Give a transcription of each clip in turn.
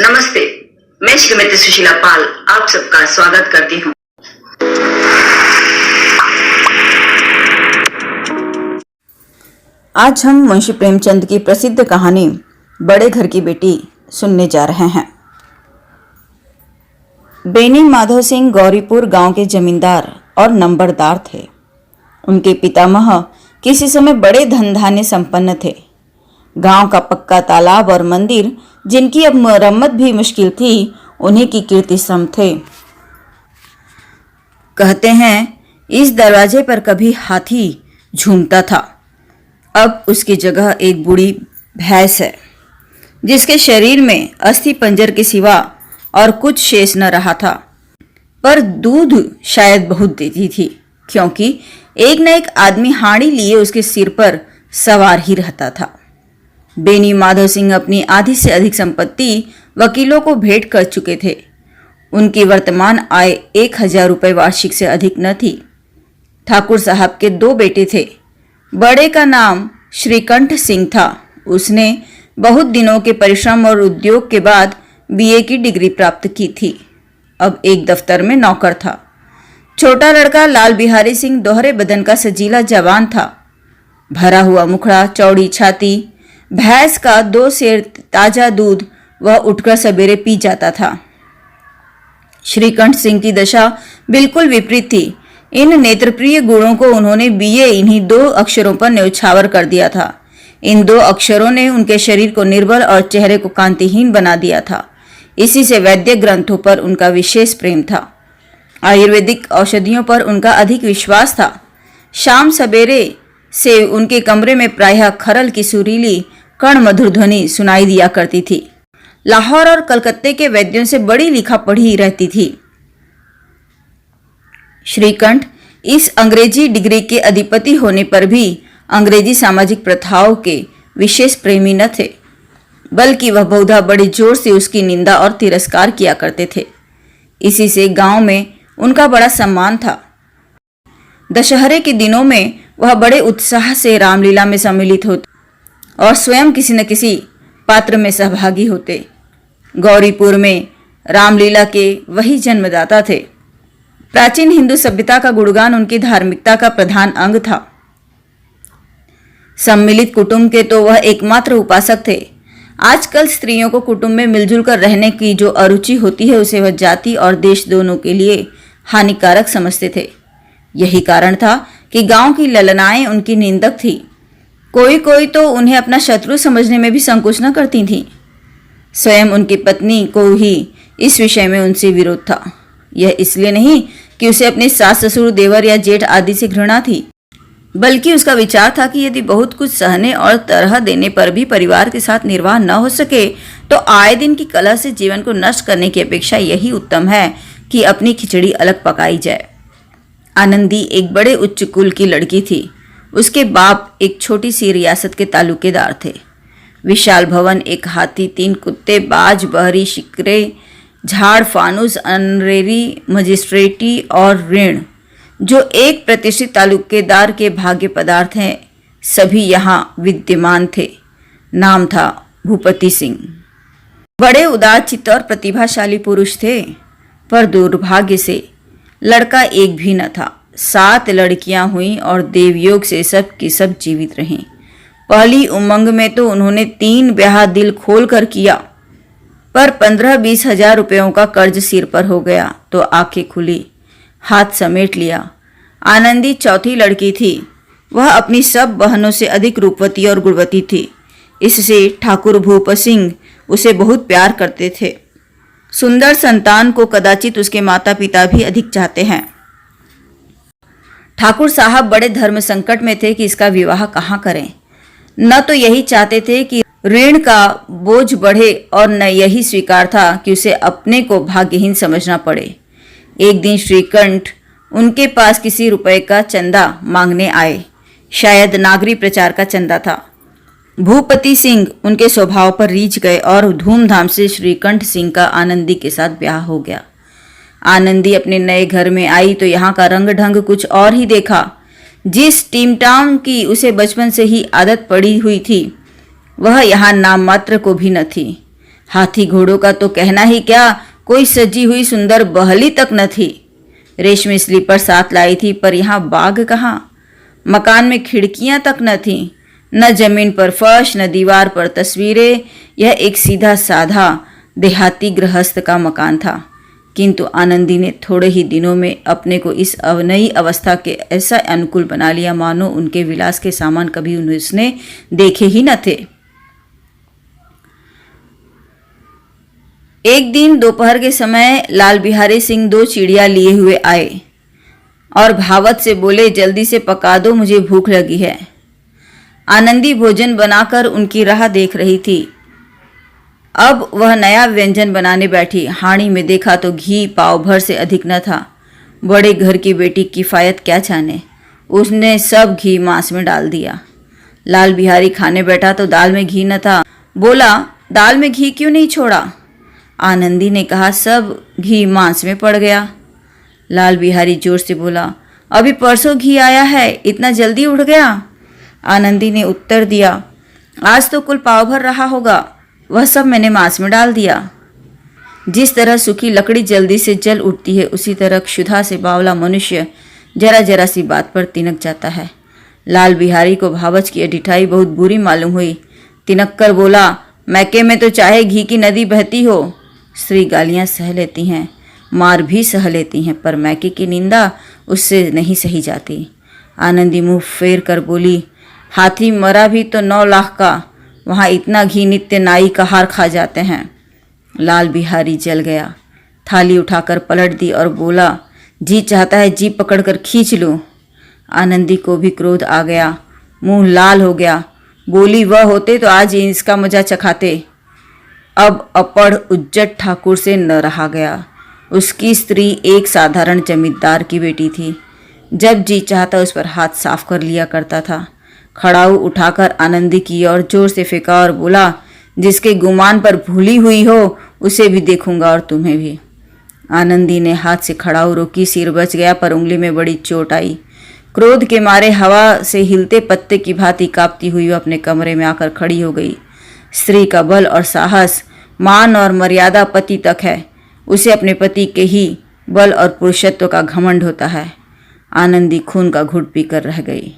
नमस्ते, मैं श्रीमती सुशीला पाल आप सबका स्वागत करती हूँ। आज हम मुंशी प्रेमचंद की प्रसिद्ध कहानी बड़े घर की बेटी सुनने जा रहे हैं। बेनी माधव सिंह गौरीपुर गांव के जमींदार और नंबरदार थे। उनके पितामह किसी समय बड़े धन धान्य संपन्न थे। गांव का पक्का तालाब और मंदिर, जिनकी अब मरम्मत भी मुश्किल थी, उन्हीं की कीर्ति सम थे। कहते हैं इस दरवाजे पर कभी हाथी झूमता था। अब उसकी जगह एक बूढ़ी भैंस है, जिसके शरीर में अस्थि पंजर के सिवा और कुछ शेष न रहा था, पर दूध शायद बहुत देती थी, क्योंकि एक न एक आदमी हाड़ी लिए उसके सिर पर सवार ही रहता था। बेनी माधव सिंह अपनी आधी से अधिक संपत्ति वकीलों को भेंट कर चुके थे। उनकी वर्तमान आय 1000 रुपये वार्षिक से अधिक न थी। ठाकुर साहब के 2 बेटे थे। बड़े का नाम श्रीकंठ सिंह था। उसने बहुत दिनों के परिश्रम और उद्योग के बाद बीए की डिग्री प्राप्त की थी। अब एक दफ्तर में नौकर था। छोटा लड़का लाल बिहारी सिंह दोहरे बदन का सजीला जवान था। भरा हुआ मुखड़ा, चौड़ी छाती, भैंस का 2 सेर ताजा दूध वह उठकर सवेरे पी जाता था। श्रीकंठ सिंह की दशा बिल्कुल विपरीत थी। इन नेत्रप्रिय गुणों को उन्होंने बीए इन्हीं 2 अक्षरों पर न्यौछावर कर दिया था। इन 2 अक्षरों ने उनके शरीर को निर्बल और चेहरे को कांतिहीन बना दिया था। इसी से वैद्य ग्रंथों पर उनका विशेष प्रेम था। आयुर्वेदिक औषधियों पर उनका अधिक विश्वास था। शाम सवेरे से उनके कमरे में प्रायः खरल की सुरीली कण मधुर ध्वनि सुनाई दिया करती थी। लाहौर और कलकत्ते के वैद्यों से बड़ी लिखा पढ़ी रहती थी। श्रीकंठ इस अंग्रेजी डिग्री के अधिपति होने पर भी अंग्रेजी सामाजिक प्रथाओं के विशेष प्रेमी न थे, बल्कि वह बहुधा बड़े जोर से उसकी निंदा और तिरस्कार किया करते थे। इसी से गांव में उनका बड़ा सम्मान था। दशहरे के दिनों में वह बड़े उत्साह से रामलीला में सम्मिलित होते और स्वयं किसी न किसी पात्र में सहभागी होते। गौरीपुर में रामलीला के वही जन्मदाता थे। प्राचीन हिंदू सभ्यता का गुणगान उनकी धार्मिकता का प्रधान अंग था। सम्मिलित कुटुंब के तो वह एकमात्र उपासक थे। आजकल स्त्रियों को कुटुंब में मिलजुल कर रहने की जो अरुचि होती है, उसे वह जाति और देश दोनों के लिए हानिकारक समझते थे। यही कारण था कि गांव की ललनाएं उनकी निंदक थी। कोई कोई तो उन्हें अपना शत्रु समझने में भी संकोच न करती थीं। स्वयं उनकी पत्नी को ही इस विषय में उनसे विरोध था। यह इसलिए नहीं कि उसे अपने सास ससुर, देवर या जेठ आदि से घृणा थी, बल्कि उसका विचार था कि यदि बहुत कुछ सहने और तरह देने पर भी परिवार के साथ निर्वाह न हो सके, तो आए दिन की कलह से जीवन को नष्ट करने की अपेक्षा यही उत्तम है कि अपनी खिचड़ी अलग पकाई जाए। आनंदी एक बड़े उच्च कुल की लड़की थी। उसके बाप एक छोटी सी रियासत के तालुकेदार थे। विशाल भवन, एक हाथी, 3 कुत्ते, बाज, बहरी, शिकरे, झाड़, फानुस, अनरेरी, मजिस्ट्रेटी और ऋण, जो एक प्रतिष्ठित तालुकेदार के भाग्य पदार्थ हैं, सभी यहाँ विद्यमान थे। नाम था भूपति सिंह। बड़े उदार चित्त और प्रतिभाशाली पुरुष थे, पर दुर्भाग्य से लड़का एक भी न था। 7 लड़कियां हुईं और देवयोग से सब की सब जीवित रहीं। पहली उमंग में तो उन्होंने 3 ब्याह दिल खोल कर किया, पर 15-20 हजार रुपयों का कर्ज सिर पर हो गया तो आंखें खुली, हाथ समेट लिया। आनंदी चौथी लड़की थी। वह अपनी सब बहनों से अधिक रूपवती और गुणवती थी। इससे ठाकुर भूप सिंह उसे बहुत प्यार करते थे। सुंदर संतान को कदाचित उसके माता पिता भी अधिक चाहते हैं। ठाकुर साहब बड़े धर्म संकट में थे कि इसका विवाह कहाँ करें। न तो यही चाहते थे कि ऋण का बोझ बढ़े, और न यही स्वीकार था कि उसे अपने को भाग्यहीन समझना पड़े। एक दिन श्रीकंठ उनके पास किसी रुपए का चंदा मांगने आए। शायद नागरी प्रचार का चंदा था। भूपति सिंह उनके स्वभाव पर रीझ गए और धूमधाम से श्रीकंठ सिंह का आनंदी के साथ ब्याह हो गया। आनंदी अपने नए घर में आई तो यहाँ का रंग ढंग कुछ और ही देखा। जिस टीमटाम की उसे बचपन से ही आदत पड़ी हुई थी, वह यहाँ नाम मात्र को भी न थी। हाथी घोड़ों का तो कहना ही क्या, कोई सजी हुई सुंदर बहली तक न थी। रेशमी स्लीपर साथ लाई थी, पर यहाँ बाग कहाँ। मकान में खिड़कियां तक न थीं, न जमीन पर फर्श, न दीवार पर तस्वीरें। यह एक सीधा साधा देहाती गृहस्थ का मकान था, किंतु आनंदी ने थोड़े ही दिनों में अपने को इस नई अवस्था के ऐसा अनुकूल बना लिया मानो उनके विलास के सामान कभी उसने देखे ही न थे। एक दिन दोपहर के समय लाल बिहारी सिंह 2 चिड़िया लिए हुए आए और भावत से बोले, जल्दी से पका दो, मुझे भूख लगी है। आनंदी भोजन बनाकर उनकी राह देख रही थी। अब वह नया व्यंजन बनाने बैठी। हांडी में देखा तो घी पाव भर से अधिक न था। बड़े घर की बेटी किफायत क्या जाने, उसने सब घी मांस में डाल दिया। लाल बिहारी खाने बैठा तो दाल में घी न था। बोला, दाल में घी क्यों नहीं छोड़ा? आनंदी ने कहा, सब घी मांस में पड़ गया। लाल बिहारी जोर से बोला, अभी परसों घी आया है, इतना जल्दी उड़ गया? आनंदी ने उत्तर दिया, आज तो कुल पाव भर रहा होगा, वह सब मैंने मांस में डाल दिया। जिस तरह सूखी लकड़ी जल्दी से जल उठती है, उसी तरह क्षुधा से बावला मनुष्य जरा जरा सी बात पर तिनक जाता है। लाल बिहारी को भावच की ढिठाई बहुत बुरी मालूम हुई। तिनक कर बोला, मैके में तो चाहे घी की नदी बहती हो, स्त्री गालियां सह लेती हैं, मार भी सह लेती हैं, पर मैके की निंदा उससे नहीं सही जाती। आनंदी मुंह फेर कर बोली, हाथी मरा भी तो 9 लाख का, वहाँ इतना घी नित्य नाई का हार खा जाते हैं। लाल बिहारी जल गया। थाली उठाकर पलट दी और बोला, जी चाहता है जी पकड़कर खींच लूं। आनंदी को भी क्रोध आ गया, मुंह लाल हो गया। बोली, वह होते तो आज इसका मजा चखाते। अब अपढ़ उज्जट ठाकुर से न रहा गया। उसकी स्त्री एक साधारण जमींदार की बेटी थी। जब जी चाहता उस पर हाथ साफ कर लिया करता था। खड़ाऊ उठाकर आनंदी की ओर जोर से फेंका और बोला, जिसके गुमान पर भूली हुई हो उसे भी देखूंगा और तुम्हें भी। आनंदी ने हाथ से खड़ाऊ रोकी, सिर बच गया, पर उंगली में बड़ी चोट आई। क्रोध के मारे हवा से हिलते पत्ते की भांति कांपती हुई वह अपने कमरे में आकर खड़ी हो गई। स्त्री का बल और साहस, मान और मर्यादा पति तक है। उसे अपने पति के ही बल और पुरुषत्व का घमंड होता है। आनंदी खून का घुट पीकर रह गई।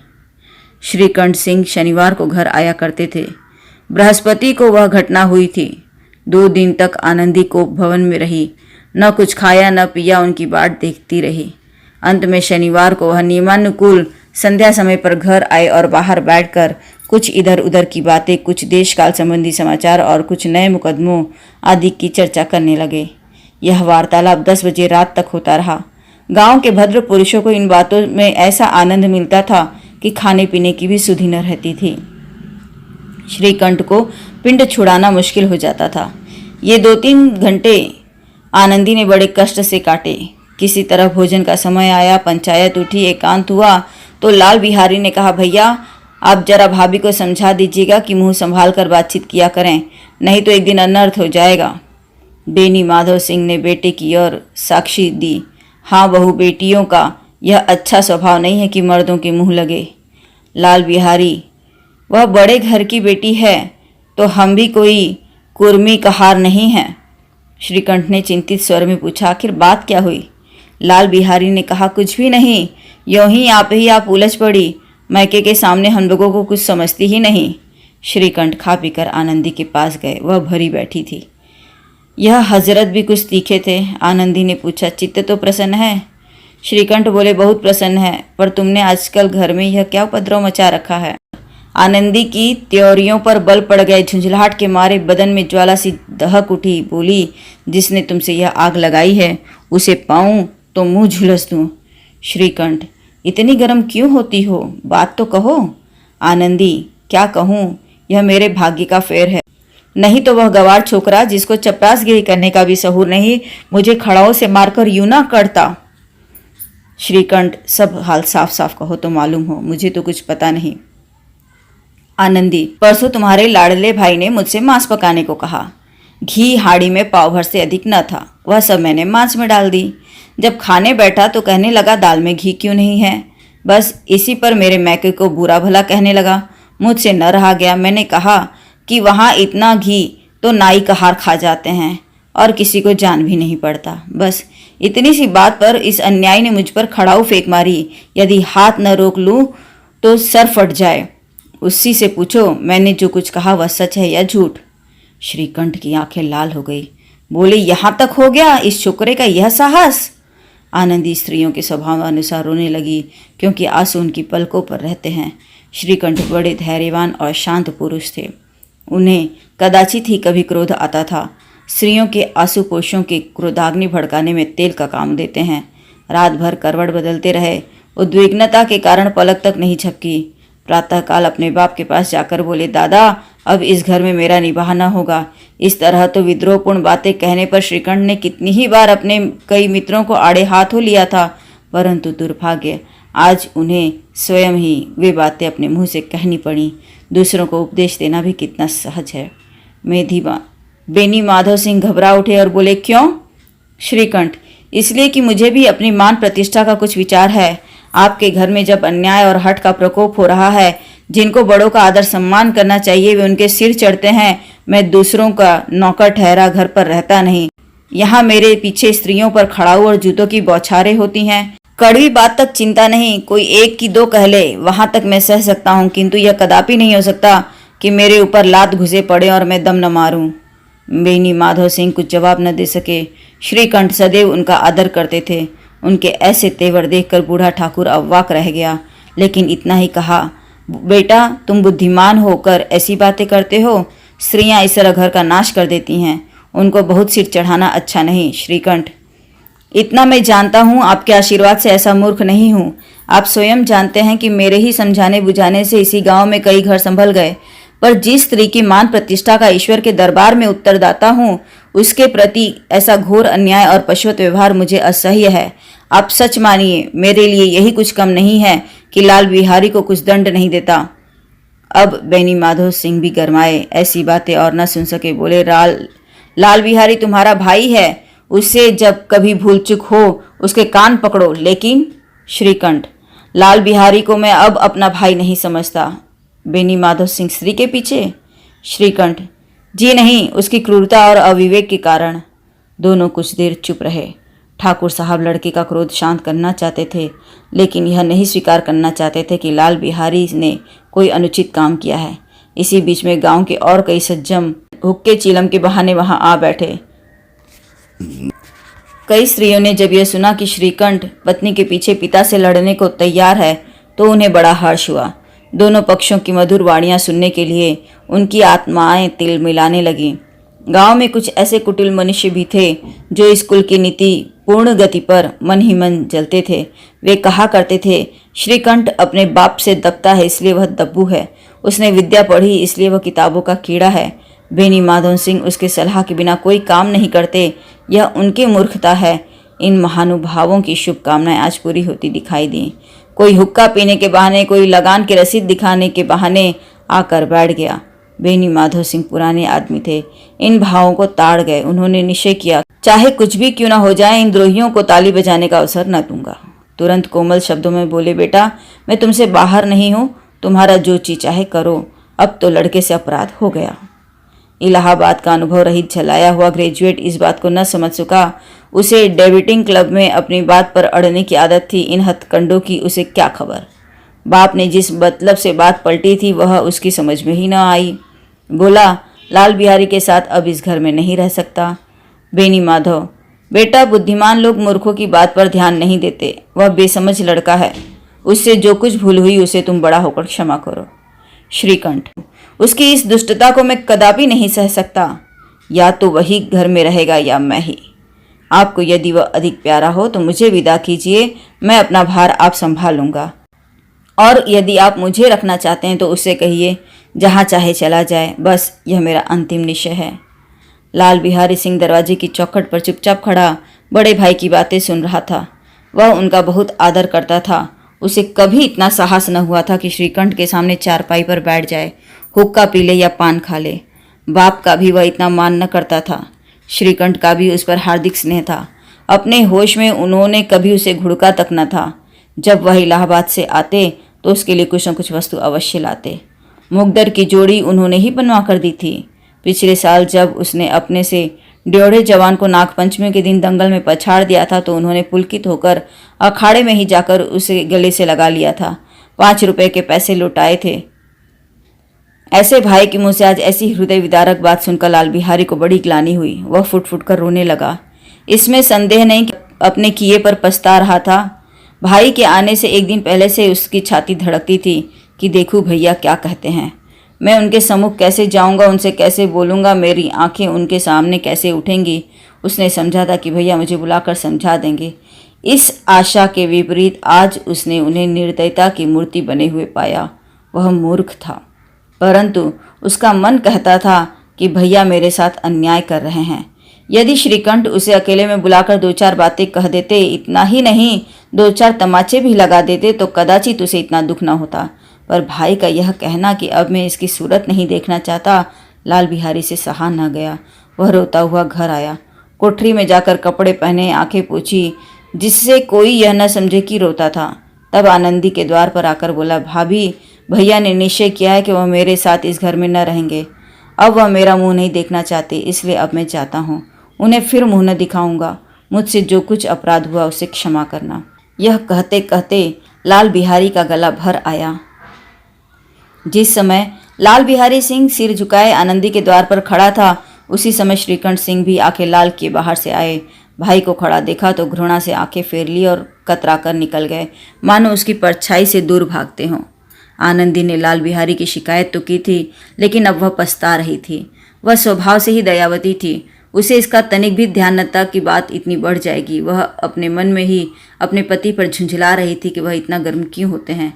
श्रीकंठ सिंह शनिवार को घर आया करते थे। बृहस्पति को वह घटना हुई थी। 2 दिन तक आनंदी को भवन में रही, न कुछ खाया न पिया, उनकी बाट देखती रही। अंत में शनिवार को वह नियमानुकूल संध्या समय पर घर आए और बाहर बैठकर कुछ इधर उधर की बातें, कुछ देश काल संबंधी समाचार और कुछ नए मुकदमों आदि की चर्चा करने लगे। यह वार्तालाप 10 बजे रात तक होता रहा। गांव के भद्र पुरुषों को इन बातों में ऐसा आनंद मिलता था कि खाने पीने की भी सुधि न रहती थी। श्रीकंठ को पिंड छुड़ाना मुश्किल हो जाता था। ये 2-3 घंटे आनंदी ने बड़े कष्ट से काटे। किसी तरह भोजन का समय आया, पंचायत उठी, एकांत हुआ तो लाल बिहारी ने कहा, भैया आप जरा भाभी को समझा दीजिएगा कि मुंह संभाल कर बातचीत किया करें, नहीं तो एक दिन अनर्थ हो जाएगा। बेनी माधव सिंह ने बेटे की ओर साक्षी दी। हाँ बहू, बेटियों का यह अच्छा स्वभाव नहीं है कि मर्दों के मुंह लगे। लाल बिहारी, वह बड़े घर की बेटी है तो हम भी कोई कुर्मी कहार नहीं हैं। श्रीकंठ ने चिंतित स्वर में पूछा, आखिर बात क्या हुई? लाल बिहारी ने कहा, कुछ भी नहीं, यूं ही आप उलझ पड़ी। मैके के सामने हम लोगों को कुछ समझती ही नहीं। श्रीकंठ खा पीकर आनंदी के पास गए। वह भरी बैठी थी। यह हजरत भी कुछ तीखे थे। आनंदी ने पूछा, चित्त तो प्रसन्न है? श्रीकंठ बोले, बहुत प्रसन्न है, पर तुमने आजकल घर में यह क्या उपद्रव मचा रखा है? आनंदी की त्योरियों पर बल पड़ गए। झुंझलाहट के मारे बदन में ज्वाला सी दहक उठी। बोली, जिसने तुमसे यह आग लगाई है उसे पाऊं तो मुंह झुलस दूं। श्रीकंठ, इतनी गर्म क्यों होती हो? बात तो कहो। आनंदी, क्या कहूँ, यह मेरे भाग्य का फेर है। नहीं तो वह गवार छोकरा जिसको चपरासगिरी करने का भी सहूर नहीं, मुझे खड़ाओं से मारकर यूं ना करता। श्रीकंठ, सब हाल साफ साफ कहो तो मालूम हो, मुझे तो कुछ पता नहीं। आनंदी, परसों तुम्हारे लाडले भाई ने मुझसे मांस पकाने को कहा। घी हाड़ी में पाव भर से अधिक न था, वह सब मैंने मांस में डाल दी। जब खाने बैठा तो कहने लगा, दाल में घी क्यों नहीं है? बस इसी पर मेरे मैके को बुरा भला कहने लगा। मुझसे न रहा गया। मैंने कहा कि वहाँ इतना घी तो नाई का हार खा जाते हैं और किसी को जान भी नहीं पड़ता। बस इतनी सी बात पर इस अन्यायी ने मुझ पर खड़ाऊ फेंक मारी। यदि हाथ न रोक लूं तो सर फट जाए। उसी से पूछो मैंने जो कुछ कहा वह सच है या झूठ। श्रीकंठ की आंखें लाल हो गई। बोले, यहाँ तक हो गया इस छोकरे का यह साहस। आनंदी स्त्रियों के स्वभाव अनुसार रोने लगी, क्योंकि आंसू उनकी पलकों पर रहते हैं। श्रीकंठ बड़े धैर्यवान और शांत पुरुष थे। उन्हें कदाचित ही कभी क्रोध आता था। स्त्रियों के आंसुपोषों के क्रोधाग्नि भड़काने में तेल का काम देते हैं। रात भर करवट बदलते रहे। उद्विग्नता के कारण पलक तक नहीं झपकी। प्रातःकाल अपने बाप के पास जाकर बोले, दादा अब इस घर में मेरा निवाह न होगा। इस तरह तो विद्रोहपूर्ण बातें कहने पर श्रीकंठ ने कितनी ही बार अपने कई मित्रों को आड़े हाथों लिया था, परंतु दुर्भाग्य आज उन्हें स्वयं ही वे बातें अपने मुंह से कहनी पड़ी। दूसरों को उपदेश देना भी कितना सहज है। बेनी माधव सिंह घबरा उठे और बोले, क्यों? श्रीकंठ, इसलिए कि मुझे भी अपनी मान प्रतिष्ठा का कुछ विचार है। आपके घर में जब अन्याय और हठ का प्रकोप हो रहा है, जिनको बड़ों का आदर सम्मान करना चाहिए वे उनके सिर चढ़ते हैं। मैं दूसरों का नौकर ठहरा घर पर रहता नहीं। यहाँ मेरे पीछे स्त्रियों पर खड़ाऊ और जूतों की बौछारें होती हैं। कड़वी बात तक चिंता नहीं, कोई एक की दो कह ले वहां तक मैं सह सकता हूँ, किंतु यह कदापि नहीं हो सकता कि मेरे ऊपर लात घुसे पड़े और मैं दम न मारूं। बेनी माधव सिंह कुछ जवाब न दे सके। श्रीकंठ सदैव उनका आदर करते थे। उनके ऐसे तेवर देखकर बूढ़ा ठाकुर अवाक रह गया, लेकिन इतना ही कहा, बेटा तुम बुद्धिमान होकर ऐसी बातें करते हो। स्त्रियां इस तरह घर का नाश कर देती हैं, उनको बहुत सिर चढ़ाना अच्छा नहीं। श्रीकंठ, इतना मैं जानता हूँ, आपके आशीर्वाद से ऐसा मूर्ख नहीं हूँ। आप स्वयं जानते हैं कि मेरे ही समझाने बुझाने से इसी गांव में कई घर संभल गए, पर जिस स्त्री की मान प्रतिष्ठा का ईश्वर के दरबार में उत्तरदाता हूँ, उसके प्रति ऐसा घोर अन्याय और पशुवत व्यवहार मुझे असह्य है। आप सच मानिए, मेरे लिए यही कुछ कम नहीं है कि लाल बिहारी को कुछ दंड नहीं देता। अब बेनी माधव सिंह भी गरमाए। ऐसी बातें और न सुन सके। बोले, लाल बिहारी तुम्हारा भाई है, उससे जब कभी भूल चूक हो उसके कान पकड़ो। लेकिन श्रीकंठ, लाल बिहारी को मैं अब अपना भाई नहीं समझता। बेनी माधव सिंह स्त्री के पीछे? श्रीकंठ, जी नहीं, उसकी क्रूरता और अविवेक के कारण। दोनों कुछ देर चुप रहे। ठाकुर साहब लड़के का क्रोध शांत करना चाहते थे, लेकिन यह नहीं स्वीकार करना चाहते थे कि लाल बिहारी ने कोई अनुचित काम किया है। इसी बीच में गांव के और कई सज्जन हुक्के चीलम के बहाने वहां आ बैठे। कई स्त्रियों ने जब यह सुना कि श्रीकंठ पत्नी के पीछे पिता से लड़ने को तैयार है, तो उन्हें बड़ा हर्ष हुआ। दोनों पक्षों की मधुर वाणियां सुनने के लिए उनकी आत्माएं तिल मिलाने लगीं। गांव में कुछ ऐसे कुटिल मनुष्य भी थे जो इस कुल की नीति पूर्ण गति पर मन ही मन जलते थे। वे कहा करते थे, श्रीकंठ अपने बाप से दबता है इसलिए वह दब्बू है, उसने विद्या पढ़ी इसलिए वह किताबों का कीड़ा है। बेनी माधव सिंह उसके सलाह के बिना कोई काम नहीं करते, यह उनकी मूर्खता है। इन महानुभावों की शुभकामनाएं आज पूरी होती दिखाई दी। कोई हुक्का पीने के बहाने, कोई लगान की रसीद दिखाने के बहाने आकर बैठ गया। बेनी माधव सिंह पुराने आदमी थे, इन भावों को ताड़ गए। उन्होंने निश्चय किया, चाहे कुछ भी क्यों न हो जाए, इन द्रोहियों को ताली बजाने का अवसर न दूंगा। तुरंत कोमल शब्दों में बोले, बेटा मैं तुमसे बाहर नहीं हूँ, तुम्हारा जो जी चाहे करो। अब तो लड़के से अपराध हो गया। इलाहाबाद का अनुभव रहित झलाया हुआ ग्रेजुएट इस बात को न समझ सका। उसे डेविटिंग क्लब में अपनी बात पर अड़ने की आदत थी। इन हथकंडों की उसे क्या खबर। बाप ने जिस मतलब से बात पलटी थी वह उसकी समझ में ही न आई। बोला, लाल बिहारी के साथ अब इस घर में नहीं रह सकता। बेनी माधव, बेटा बुद्धिमान लोग मूर्खों की बात पर ध्यान नहीं देते। वह बेसमझ लड़का है, उससे जो कुछ भूल हुई उसे तुम बड़ा होकर क्षमा करो। श्रीकंठ, उसकी इस दुष्टता को मैं कदापि नहीं सह सकता। या तो वही घर में रहेगा या मैं ही। आपको यदि वह अधिक प्यारा हो तो मुझे विदा कीजिए, मैं अपना भार आप संभालूंगा। और यदि आप मुझे रखना चाहते हैं तो उससे कहिए जहाँ चाहे चला जाए, बस यह मेरा अंतिम निश्चय है। लाल बिहारी सिंह दरवाजे की चौखट पर चुपचाप खड़ा बड़े भाई की बातें सुन रहा था। वह उनका बहुत आदर करता था। उसे कभी इतना साहस न हुआ था कि श्रीकंठ के सामने चारपाई पर बैठ जाए, हुक्का पी ले या पान खा ले। बाप का भी वह इतना मान न करता था। श्रीकंठ का भी उस पर हार्दिक स्नेह था। अपने होश में उन्होंने कभी उसे घुड़का तक न था। जब वह इलाहाबाद से आते तो उसके लिए कुछ न कुछ वस्तु अवश्य लाते। मुकद्दर की जोड़ी उन्होंने ही बनवा कर दी थी। पिछले साल जब उसने अपने से ड्योढ़े जवान को नागपंचमी के दिन दंगल में पछाड़ दिया था तो उन्होंने पुलकित होकर अखाड़े में ही जाकर उसे गले से लगा लिया था। 5 रुपए के पैसे लौटाए थे। ऐसे भाई के मुंह से आज ऐसी हृदय विदारक बात सुनकर लाल बिहारी को बड़ी ग्लानि हुई। वह फुट फुट कर रोने लगा। इसमें संदेह नहीं कि अपने किए पर पछता रहा था। भाई के आने से एक दिन पहले से उसकी छाती धड़कती थी कि देखूं भैया क्या कहते हैं, मैं उनके सम्मुख कैसे जाऊंगा, उनसे कैसे बोलूंगा, मेरी आंखें उनके सामने कैसे उठेंगी। उसने समझा था कि भैया मुझे बुलाकर समझा देंगे। इस आशा के विपरीत आज उसने उन्हें निर्दयता की मूर्ति बने हुए पाया। वह मूर्ख था, परंतु उसका मन कहता था कि भैया मेरे साथ अन्याय कर रहे हैं। यदि श्रीकंठ उसे अकेले में बुलाकर 2-4 बातें कह देते, इतना ही नहीं 2-4 तमाचे भी लगा देते तो कदाचित उसे इतना दुख न होता। पर भाई का यह कहना कि अब मैं इसकी सूरत नहीं देखना चाहता, लाल बिहारी से सहा न गया। वह रोता हुआ घर आया। कोठरी में जाकर कपड़े पहने, आंखें पोंछी, जिससे कोई यह न समझे कि रोता था। तब आनंदी के द्वार पर आकर बोला, भाभी भैया ने निश्चय किया है कि वह मेरे साथ इस घर में न रहेंगे। अब वह मेरा मुंह नहीं देखना चाहते, इसलिए अब मैं चाहता हूँ उन्हें फिर मुंह न दिखाऊंगा। मुझसे जो कुछ अपराध हुआ उसे क्षमा करना। यह कहते कहते लाल बिहारी का गला भर आया। जिस समय लाल बिहारी सिंह सिर झुकाए आनंदी के द्वार पर खड़ा था, उसी समय श्रीकंठ सिंह भी आंखें लाल किए बाहर से आए। भाई को खड़ा देखा तो घृणा से आंखें फेर ली और कतराकर निकल गए, मानो उसकी परछाई से दूर भागते हों। आनंदी ने लाल बिहारी की शिकायत तो की थी, लेकिन अब वह पछता रही थी। वह स्वभाव से ही दयावती थी। उसे इसका तनिक भी ध्यान न था कि बात इतनी बढ़ जाएगी। वह अपने मन में ही अपने पति पर झुंझला रही थी कि वह इतना गर्म क्यों होते हैं।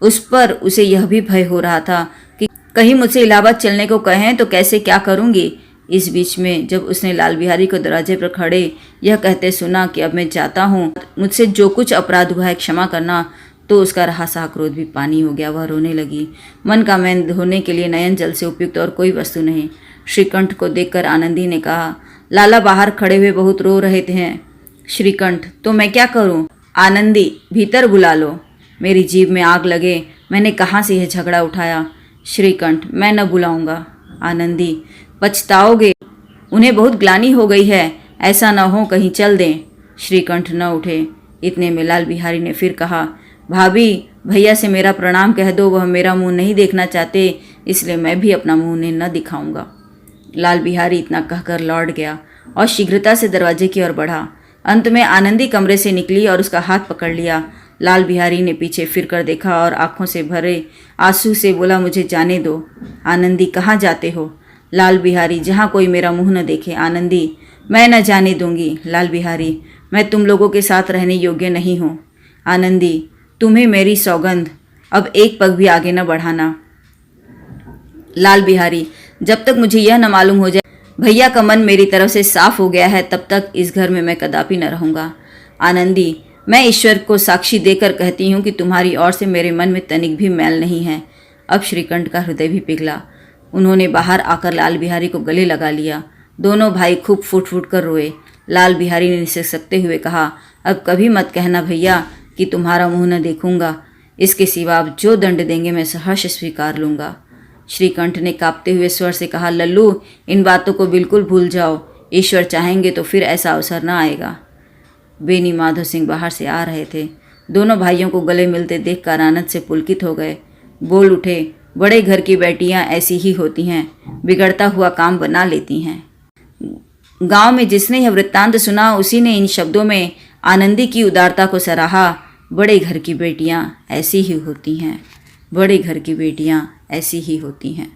उस पर उसे यह भी भय हो रहा था कि कहीं मुझसे इलाहाबाद चलने को कहें तो कैसे क्या करूंगी। इस बीच में जब उसने लाल बिहारी को दरवाजे पर खड़े यह कहते सुना कि अब मैं चाहता हूँ मुझसे जो कुछ अपराध हुआ है क्षमा करना, तो उसका रहा सहा क्रोध भी पानी हो गया। वह रोने लगी। मन का मैल धोने के लिए नयन जल से उपयुक्त और कोई वस्तु नहीं। श्रीकंठ को देखकर आनंदी ने कहा, लाला बाहर खड़े हुए बहुत रो रहे थे। श्रीकंठ, तो मैं क्या करूं? आनंदी, भीतर बुला लो। मेरी जीभ में आग लगे, मैंने कहाँ से यह झगड़ा उठाया। श्रीकंठ, मैं न बुलाऊंगा। आनंदी, पछताओगे, उन्हें बहुत ग्लानि हो गई है, ऐसा न हो कहीं चल दें। श्रीकंठ न उठे। इतने में लाल बिहारी ने फिर कहा, भाभी भैया से मेरा प्रणाम कह दो, वह मेरा मुंह नहीं देखना चाहते, इसलिए मैं भी अपना मुंह उन्हें न दिखाऊंगा। लाल बिहारी इतना कहकर लौट गया और शीघ्रता से दरवाजे की ओर बढ़ा। अंत में आनंदी कमरे से निकली और उसका हाथ पकड़ लिया। लाल बिहारी ने पीछे फिर कर देखा और आंखों से भरे आंसू से बोला, मुझे जाने दो। आनंदी, कहाँ जाते हो? लाल बिहारी, जहाँ कोई मेरा मुंह न देखे। आनंदी, मैं न जाने दूंगी। लाल बिहारी, मैं तुम लोगों के साथ रहने योग्य नहीं हूँ। आनंदी, तुम्हें मेरी सौगंध, अब एक पग भी आगे न बढ़ाना। लाल बिहारी, जब तक मुझे यह न मालूम हो जाए भैया का मन मेरी तरफ से साफ हो गया है, तब तक इस घर में मैं कदापि न रहूंगा। आनंदी, मैं ईश्वर को साक्षी देकर कहती हूँ कि तुम्हारी ओर से मेरे मन में तनिक भी मैल नहीं है। अब श्रीकंठ का हृदय भी पिघला। उन्होंने बाहर आकर लाल बिहारी को गले लगा लिया। दोनों भाई खूब फूट फूट कर रोए। लाल बिहारी ने निसकते हुए कहा, अब कभी मत कहना भैया कि तुम्हारा मुंह न देखूंगा। इसके सिवा आप जो दंड देंगे मैं सहर्ष स्वीकार लूंगा। श्रीकंठ ने कांपते हुए स्वर से कहा, लल्लू, इन बातों को बिल्कुल भूल जाओ। ईश्वर चाहेंगे तो फिर ऐसा अवसर न आएगा। बेनी माधव सिंह बाहर से आ रहे थे। दोनों भाइयों को गले मिलते देखकर आनंद से पुलकित हो गए। बोल उठे, बड़े घर की बेटियां ऐसी ही होती हैं, बिगड़ता हुआ काम बना लेती हैं। गांव में जिसने यह वृत्तांत सुना उसी ने इन शब्दों में आनंदी की उदारता को सराहा। बड़े घर की बेटियां ऐसी ही होती हैं, बड़े घर की बेटियां ऐसी ही होती हैं।